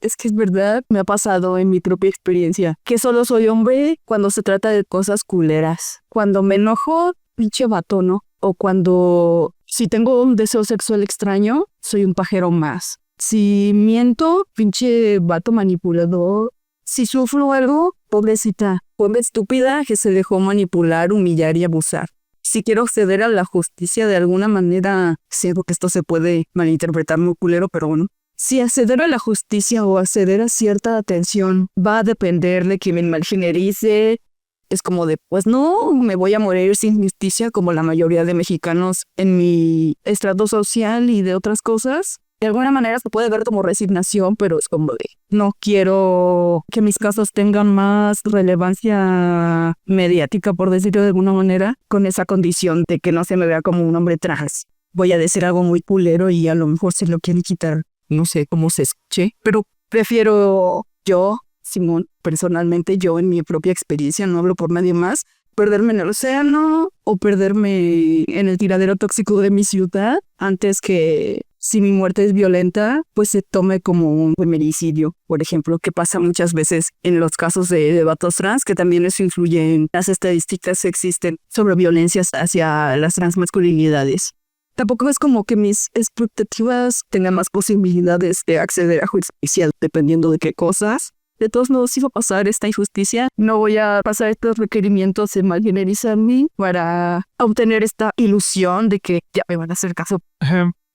Es que es verdad, me ha pasado en mi propia experiencia, que solo soy hombre cuando se trata de cosas culeras. Cuando me enojo, pinche vato, ¿no? O cuando, si tengo un deseo sexual extraño, soy un pajero más. Si miento, pinche vato manipulador. Si sufro algo, pobrecita, pobre estúpida que se dejó manipular, humillar y abusar. Si quiero acceder a la justicia de alguna manera, siento que esto se puede malinterpretar muy culero, pero bueno. Si acceder a la justicia o acceder a cierta atención va a depender de que me marginalice, es como de, pues no, me voy a morir sin justicia como la mayoría de mexicanos en mi estrato social y de otras cosas. De alguna manera se puede ver como resignación, pero es como de, no quiero que mis casos tengan más relevancia mediática, por decirlo de alguna manera, con esa condición de que no se me vea como un hombre trans. Voy a decir algo muy culero y a lo mejor se lo quieren quitar. No sé cómo se escuche, pero prefiero yo, Simón, personalmente, yo en mi propia experiencia, no hablo por nadie más, perderme en el océano o perderme en el tiradero tóxico de mi ciudad antes que, si mi muerte es violenta, pues se tome como un feminicidio, por ejemplo, que pasa muchas veces en los casos de vatos trans, que también eso influye en las estadísticas que existen sobre violencias hacia las transmasculinidades. Tampoco es como que mis expectativas tengan más posibilidades de acceder a justicia dependiendo de qué cosas. De todos modos, si va a pasar esta injusticia, no voy a pasar estos requerimientos de marginalizarme para obtener esta ilusión de que ya me van a hacer caso.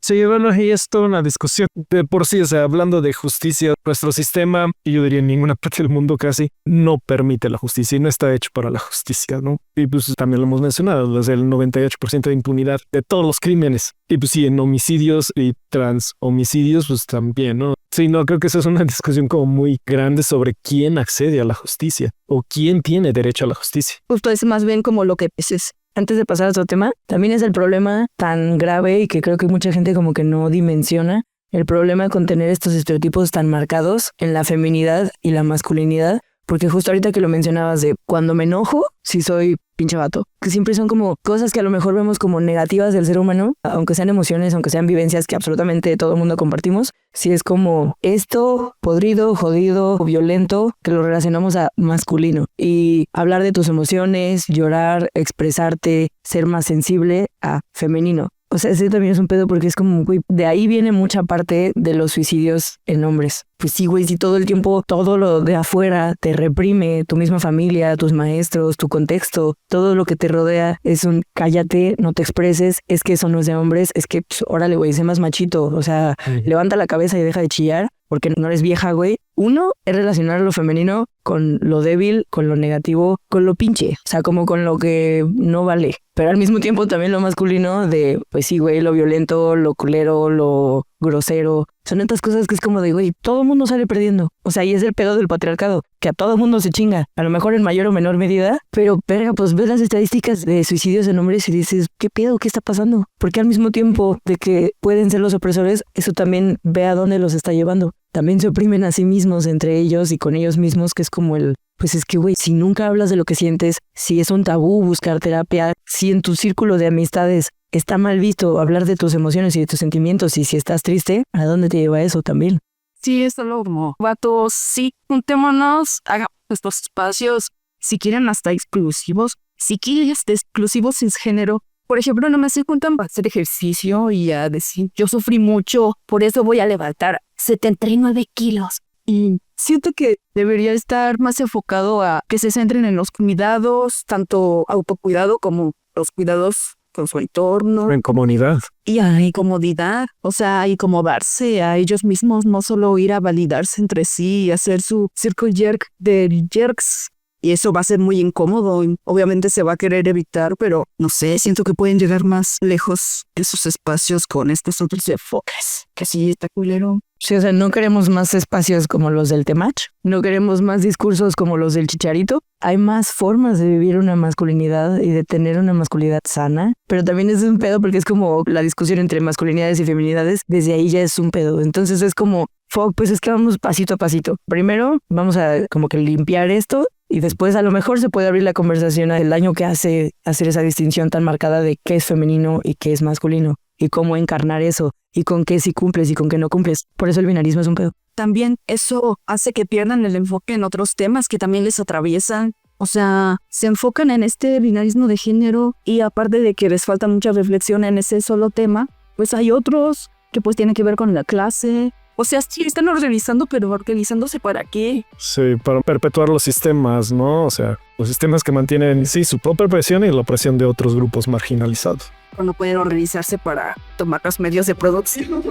Sí, bueno, ahí es toda una discusión de por sí, o sea, hablando de justicia, nuestro sistema, y yo diría en ninguna parte del mundo casi, no permite la justicia y no está hecho para la justicia, ¿no? Y pues también lo hemos mencionado, desde el 98% de impunidad de todos los crímenes. Y pues sí, en homicidios y trans homicidios, pues también, ¿no? Sí, no, creo que esa es una discusión como muy grande sobre quién accede a la justicia o quién tiene derecho a la justicia. Justo es más bien como lo que es. Antes de pasar a otro tema, también es el problema tan grave y que creo que mucha gente como que no dimensiona, el problema con tener estos estereotipos tan marcados en la feminidad y la masculinidad, porque justo ahorita que lo mencionabas de cuando me enojo, sí soy pinche vato, que siempre son como cosas que a lo mejor vemos como negativas del ser humano, aunque sean emociones, aunque sean vivencias que absolutamente todo el mundo compartimos, sí es como esto podrido, jodido, violento, que lo relacionamos a masculino. Y hablar de tus emociones, llorar, expresarte, ser más sensible a femenino. O sea, ese también es un pedo porque es como, güey, de ahí viene mucha parte de los suicidios en hombres. Pues sí, güey, si todo el tiempo todo lo de afuera te reprime, tu misma familia, tus maestros, tu contexto, todo lo que te rodea es un cállate, no te expreses, es que eso no es de hombres, es que, pues, órale, güey, sé más machito, o sea, levanta la cabeza y deja de chillar porque no eres vieja, güey. Uno es relacionar lo femenino con lo débil, con lo negativo, con lo pinche, o sea, como con lo que no vale. Pero al mismo tiempo también lo masculino de, pues sí, güey, lo violento, lo culero, lo grosero. Son estas cosas que es como de, güey, todo el mundo sale perdiendo. O sea, y es el pedo del patriarcado, que a todo el mundo se chinga. A lo mejor en mayor o menor medida, pero, verga, pues ves las estadísticas de suicidios en hombres y dices, ¿qué pedo? ¿Qué está pasando? Porque al mismo tiempo de que pueden ser los opresores, eso también ve a dónde los está llevando. también se oprimen a sí mismos entre ellos y con ellos mismos, que es como pues es que, güey, si nunca hablas de lo que sientes, si es un tabú buscar terapia, si en tu círculo de amistades está mal visto hablar de tus emociones y de tus sentimientos, y si estás triste, ¿a dónde te lleva eso también? Sí, es lo como, vatos, sí, juntémonos, hagamos estos espacios, si quieren hasta exclusivos, si quieren hasta exclusivos sin género. Por ejemplo, no me se juntan para hacer ejercicio y a decir, yo sufrí mucho, por eso voy a levantar 79 kilos. Y siento que debería estar más enfocado a que se centren en los cuidados, tanto autocuidado como los cuidados con su entorno. En comunidad. Y hay comodidad, o sea, hay como darse a ellos mismos, no solo ir a validarse entre sí y hacer su circle jerk de jerks. Y eso va a ser muy incómodo. Obviamente se va a querer evitar, pero no sé, siento que pueden llegar más lejos en sus espacios con estos otros enfoques. Que sí, está culero. Sí, o sea, no queremos más espacios como los del Temach, no queremos más discursos como los del Chicharito. Hay más formas de vivir una masculinidad y de tener una masculinidad sana, pero también es un pedo porque es como la discusión entre masculinidades y feminidades, desde ahí ya es un pedo. Entonces es como, fuck, pues es que vamos pasito a pasito. Primero vamos a como que limpiar esto y después a lo mejor se puede abrir la conversación al daño que hace hacer esa distinción tan marcada de qué es femenino y qué es masculino y cómo encarnar eso y con qué sí cumples y con qué no cumples. Por eso el binarismo es un pedo. También eso hace que pierdan el enfoque en otros temas que también les atraviesan. O sea, se enfocan en este binarismo de género y aparte de que les falta mucha reflexión en ese solo tema, pues hay otros que pues tienen que ver con la clase. O sea, sí están organizando, pero organizándose ¿para qué? Sí, para perpetuar los sistemas, ¿no? O sea, los sistemas que mantienen, sí, su propia opresión y la opresión de otros grupos marginalizados. O no pueden organizarse para tomar los medios de producción.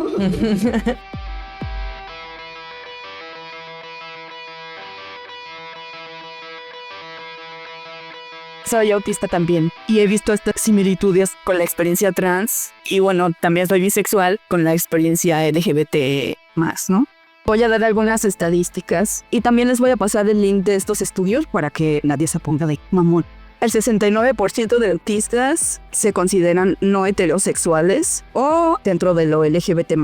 Soy autista también y he visto estas similitudes con la experiencia trans y bueno, también soy bisexual con la experiencia LGBT más, ¿no? Voy a dar algunas estadísticas y también les voy a pasar el link de estos estudios para que nadie se ponga de mamón. El 69% de autistas se consideran no heterosexuales o dentro de lo LGBT+.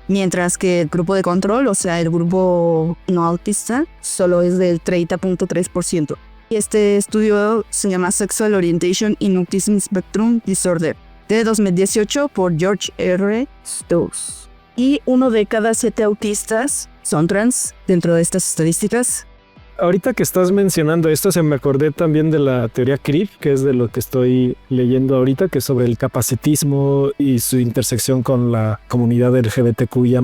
Mientras que el grupo de control, o sea, el grupo no autista, solo es del 30.3%. Y este estudio se llama Sexual Orientation in Autism Spectrum Disorder, de 2018 por George R. Stokes. Y 1 de cada 7 autistas son trans dentro de estas estadísticas. Ahorita que estás mencionando esto, se me acordé también de la teoría CRIP, que es de lo que estoy leyendo ahorita, que es sobre el capacitismo y su intersección con la comunidad LGBTQIA+.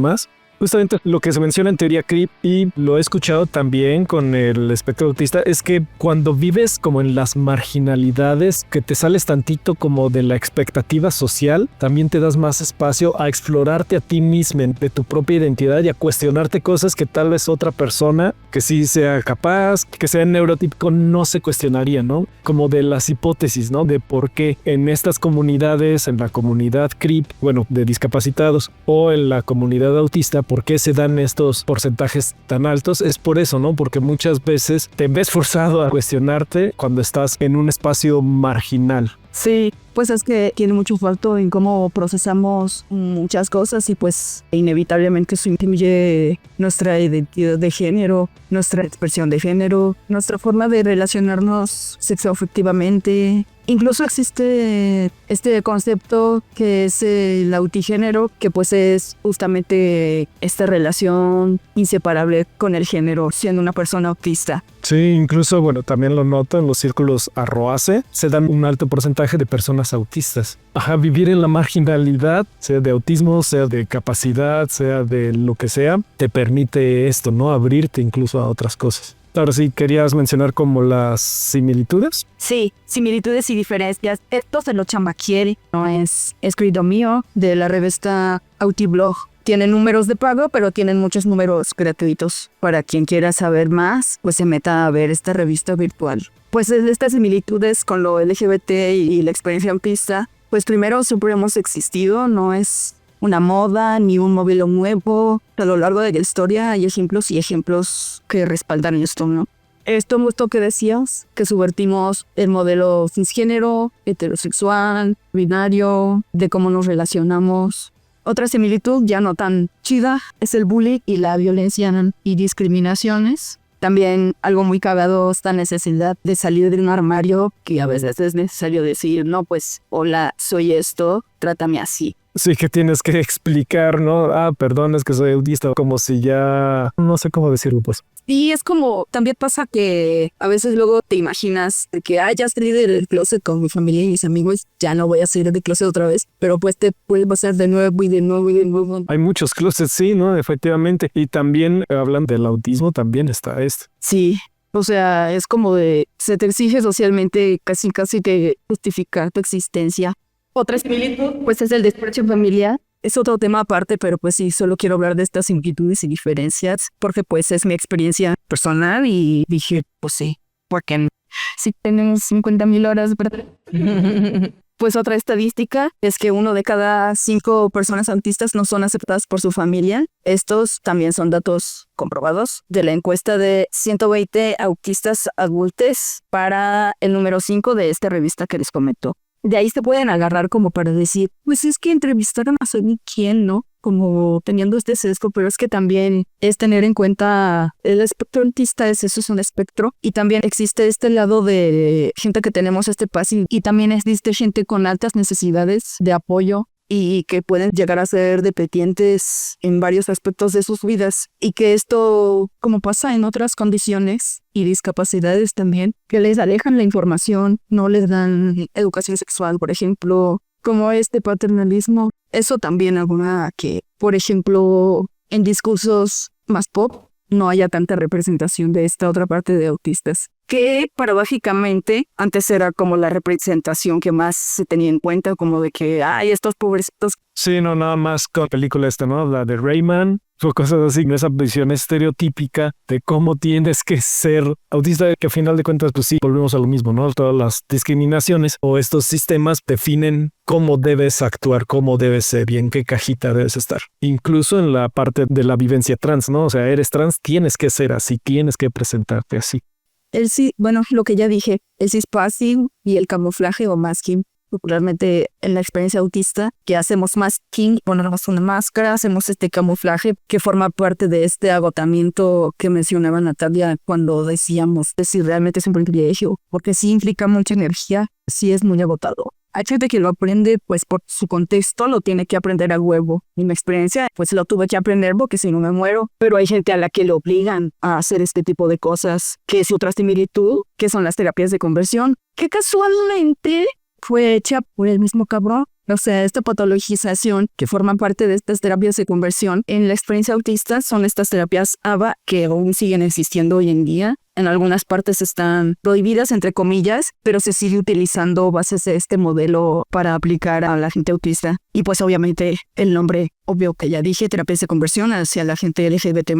Justamente lo que se menciona en teoría CRIP, y lo he escuchado también con el espectro autista, es que cuando vives como en las marginalidades, que te sales tantito como de la expectativa social, también te das más espacio a explorarte a ti mismo, de tu propia identidad, y a cuestionarte cosas que tal vez otra persona que sí sea capaz, que sea neurotípico, no se cuestionaría, ¿no? Como de las hipótesis, ¿no? De por qué en estas comunidades, en la comunidad CRIP, bueno, de discapacitados, o en la comunidad autista, ¿por qué se dan estos porcentajes tan altos? Es por eso, ¿no? Porque muchas veces te ves forzado a cuestionarte cuando estás en un espacio marginal. Sí, pues es que tiene mucho falto en cómo procesamos muchas cosas y pues inevitablemente eso incluye nuestra identidad de género, nuestra expresión de género, nuestra forma de relacionarnos sexoafectivamente. Incluso existe este concepto que es el autigénero, que pues es justamente esta relación inseparable con el género, siendo una persona autista. Sí, incluso, bueno, también lo noto en los círculos arroace, se dan un alto porcentaje de personas autistas. Ajá, vivir en la marginalidad, sea de autismo, sea de capacidad, sea de lo que sea, te permite esto, ¿no? Abrirte incluso a otras cosas. Ahora sí, ¿querías mencionar como las similitudes? Sí, similitudes y diferencias. Esto se lo chamaquiere, no es escrito mío, de la revista Autiblog. Tienen números de pago, pero tienen muchos números gratuitos. Para quien quiera saber más, pues se meta a ver esta revista virtual. Pues estas similitudes con lo LGBT y la experiencia autista, pues primero siempre hemos existido, no es una moda ni un modelo nuevo. A lo largo de la historia hay ejemplos y ejemplos que respaldan esto, ¿no? Esto que decías, que subvertimos el modelo cisgénero, heterosexual, binario, de cómo nos relacionamos. Otra similitud ya no tan chida es el bullying y la violencia y discriminaciones. También algo muy cagado, esta necesidad de salir de un armario, que a veces es necesario decir, no, pues, hola, soy esto, trátame así. Sí, que tienes que explicar, ¿no? Perdón, es que soy autista, como si ya... No sé cómo decirlo, pues. Y es como, también pasa que a veces luego te imaginas de que, ya salí del closet con mi familia y mis amigos, ya no voy a salir del closet otra vez, pero pues te puede pasar de nuevo y de nuevo y de nuevo. Hay muchos closets, sí, ¿no? Efectivamente. Y también hablan del autismo, también está esto. Sí, o sea, es como de, se te exige socialmente casi que justificar tu existencia. Otra similitud, pues es el desprecio familiar. Es otro tema aparte, pero pues sí, solo quiero hablar de estas similitudes y diferencias, porque pues es mi experiencia personal y dije, pues sí, porque si tenemos 50,000 horas, ¿verdad? Pues otra estadística es que 1 de cada 5 personas autistas no son aceptadas por su familia. Estos también son datos comprobados de la encuesta de 120 autistas adultos para el número 5 de esta revista que les comento. De ahí se pueden agarrar como para decir, pues es que entrevistaron a saber quién, ¿no? Como teniendo este sesgo, pero es que también es tener en cuenta el espectro autista, eso es un espectro, y también existe este lado de gente que tenemos este pasivo, y también existe gente con altas necesidades de apoyo y que pueden llegar a ser dependientes en varios aspectos de sus vidas, y que esto, como pasa en otras condiciones y discapacidades también, que les alejan la información, no les dan educación sexual, por ejemplo, como este paternalismo. Eso también alguna que, por ejemplo, en discursos más pop no haya tanta representación de esta otra parte de autistas, que paradójicamente antes era como la representación que más se tenía en cuenta, como de que, estos pobrecitos. Sí, no, nada más con la película esta, ¿no? La de Rayman, o cosas así, esa visión estereotípica de cómo tienes que ser autista, que a final de cuentas, pues sí, volvemos a lo mismo, ¿no? Todas las discriminaciones o estos sistemas definen cómo debes actuar, cómo debes ser y en qué cajita debes estar. Incluso en la parte de la vivencia trans, ¿no? O sea, eres trans, tienes que ser así, tienes que presentarte así. El sí, bueno, lo que ya dije, el cispassing y el camuflaje o masking, popularmente en la experiencia autista, que hacemos masking, ponemos una máscara, hacemos este camuflaje que forma parte de este agotamiento que mencionaba Natalia cuando decíamos de si realmente es un privilegio, porque sí implica mucha energía, sí es muy agotador. Hay gente que lo aprende pues por su contexto, lo tiene que aprender a huevo. En mi experiencia pues lo tuve que aprender porque si no me muero. Pero hay gente a la que le obligan a hacer este tipo de cosas, que es otra similitud, que son las terapias de conversión, que casualmente fue hecha por el mismo cabrón. O sea, esta patologización que forma parte de estas terapias de conversión en la experiencia autista son estas terapias ABA que aún siguen existiendo hoy en día. En algunas partes están prohibidas, entre comillas, pero se sigue utilizando bases de este modelo para aplicar a la gente autista. Y pues obviamente el nombre obvio que ya dije, terapias de conversión hacia la gente LGBT+.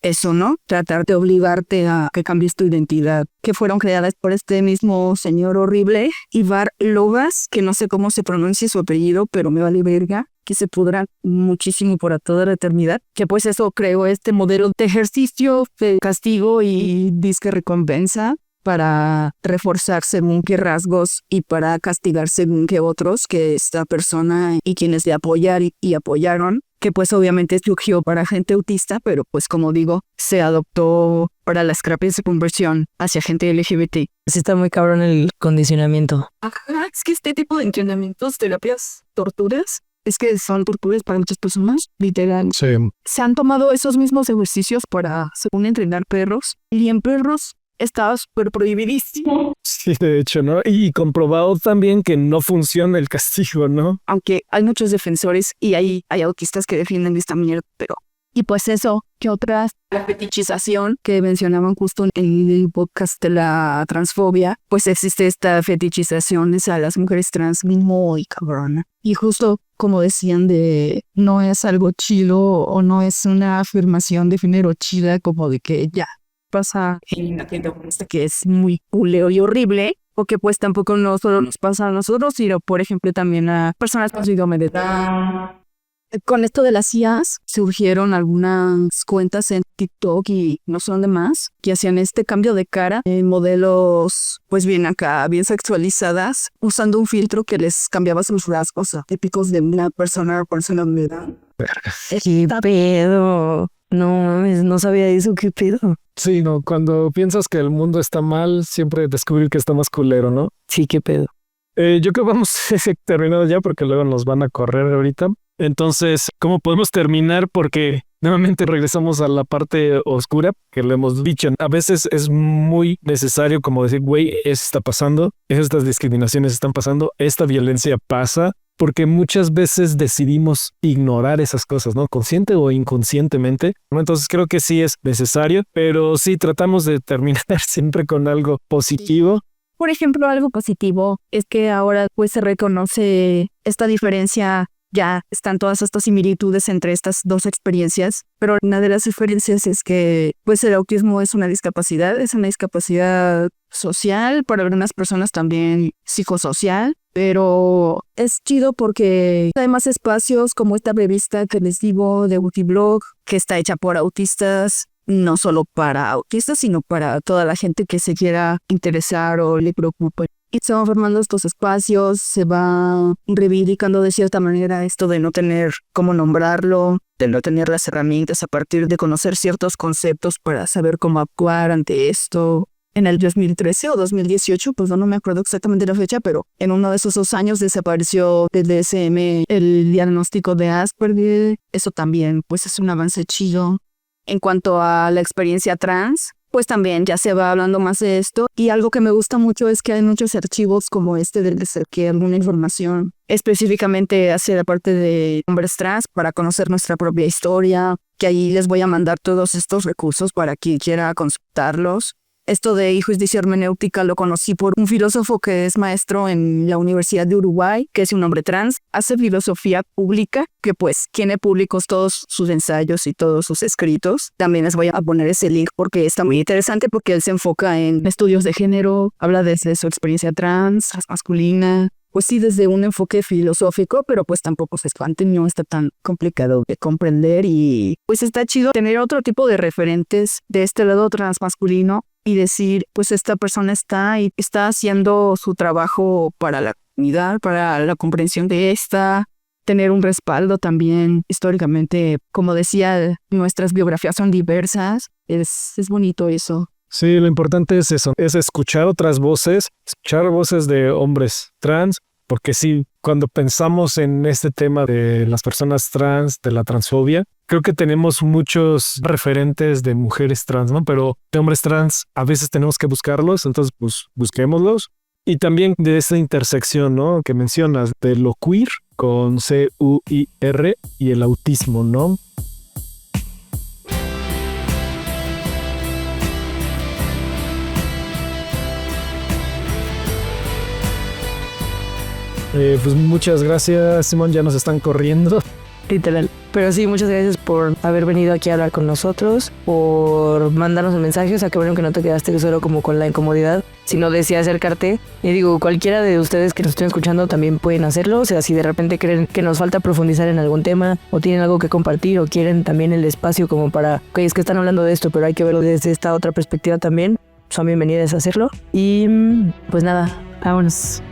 Eso, ¿no? Tratar de obligarte a que cambies tu identidad, que fueron creadas por este mismo señor horrible, Ivar Logas, que no sé cómo se pronuncia su apellido, pero me vale verga, que se pudra muchísimo por toda la eternidad, que pues eso creó este modelo de ejercicio, de castigo y disque recompensa para reforzar según qué rasgos y para castigar según qué otros, que esta persona y quienes le apoyaron y apoyaron, que pues obviamente surgió para gente autista, pero pues como digo, se adoptó para las terapias de conversión hacia gente LGBT. Sí está muy cabrón el condicionamiento. Ajá, es que este tipo de entrenamientos, terapias, torturas, es que son torturas para muchas personas, literal. Sí. Se han tomado esos mismos ejercicios para, según entrenar perros, y en perros estaba súper prohibidísimo. Sí, de hecho, ¿no? Y comprobado también que no funciona el castigo, ¿no? Aunque hay muchos defensores y hay autistas que defienden esta mierda, pero... Y pues eso, que otras, la fetichización que mencionaban justo en el podcast de la transfobia, pues existe esta fetichización a las mujeres trans muy cabrona. Y justo como decían de no es algo chido o no es una afirmación de género chida como de que ya pasa en la gente que es muy culeo y horrible, o que pues tampoco no solo nos pasa a nosotros, sino por ejemplo también a personas con síndrome de Down, Con esto de las IAs surgieron algunas cuentas en TikTok y no sé dónde más que hacían este cambio de cara en modelos pues bien acá, bien sexualizadas, usando un filtro que les cambiaba sus rasgos típicos de una persona o personalidad. ¿Qué pedo? No mames, no sabía eso, qué pedo. Sí, no, cuando piensas que el mundo está mal, siempre descubrir que está más culero, ¿no? Sí, qué pedo. Yo creo que vamos terminado ya porque luego nos van a correr ahorita. Entonces, ¿cómo podemos terminar? Porque nuevamente regresamos a la parte oscura que lo hemos dicho. A veces es muy necesario como decir, güey, eso está pasando, estas discriminaciones están pasando, esta violencia pasa, porque muchas veces decidimos ignorar esas cosas, ¿no? Consciente o inconscientemente. Entonces creo que sí es necesario, pero sí tratamos de terminar siempre con algo positivo. Por ejemplo, algo positivo es que ahora pues se reconoce esta diferencia. Ya están todas estas similitudes entre estas dos experiencias, pero una de las diferencias es que pues el autismo es una discapacidad social, para algunas personas también psicosocial, pero es chido porque hay más espacios como esta revista que les digo de Autiblog, que está hecha por autistas, no solo para autistas, sino para toda la gente que se quiera interesar o le preocupe. Y se van formando estos espacios, se va reivindicando de cierta manera esto de no tener cómo nombrarlo, de no tener las herramientas a partir de conocer ciertos conceptos para saber cómo actuar ante esto. En el 2013 o 2018, pues no me acuerdo exactamente la fecha, pero en uno de esos 2 años desapareció del DSM el diagnóstico de Asperger. Eso también pues es un avance chido. En cuanto a la experiencia trans, pues también ya se va hablando más de esto. Y algo que me gusta mucho es que hay muchos archivos como este del que alguna información específicamente hacia la parte de hombres trans para conocer nuestra propia historia, que ahí les voy a mandar todos estos recursos para quien quiera consultarlos. Esto de justicia hermenéutica lo conocí por un filósofo que es maestro en la Universidad de Uruguay, que es un hombre trans, hace filosofía pública, que pues tiene públicos todos sus ensayos y todos sus escritos. También les voy a poner ese link porque está muy interesante porque él se enfoca en estudios de género, habla desde su experiencia trans, masculina. Pues sí, desde un enfoque filosófico, pero pues tampoco se espanten, no está tan complicado de comprender y pues está chido tener otro tipo de referentes de este lado transmasculino y decir, pues esta persona está haciendo su trabajo para la comunidad, para la comprensión de esta, tener un respaldo también históricamente. Como decía, nuestras biografías son diversas, es bonito eso. Sí, lo importante es eso, es escuchar otras voces, escuchar voces de hombres trans, porque sí, cuando pensamos en este tema de las personas trans, de la transfobia, creo que tenemos muchos referentes de mujeres trans, ¿no? Pero de hombres trans a veces tenemos que buscarlos, entonces pues busquémoslos. Y también de esta intersección, ¿no? Que mencionas, de lo queer con CUIR y el autismo, ¿no? Pues muchas gracias, Simón, ya nos están corriendo. Literal. Pero sí, muchas gracias por haber venido aquí a hablar con nosotros, por mandarnos un mensaje. O sea, qué bueno que no te quedaste solo como con la incomodidad, sino decía acercarte. Y digo, cualquiera de ustedes que nos estén escuchando también pueden hacerlo. O sea, si de repente creen que nos falta profundizar en algún tema o tienen algo que compartir o quieren también el espacio como para, ok, es que están hablando de esto, pero hay que verlo desde esta otra perspectiva también, son bienvenidas a hacerlo. Y pues nada, vámonos.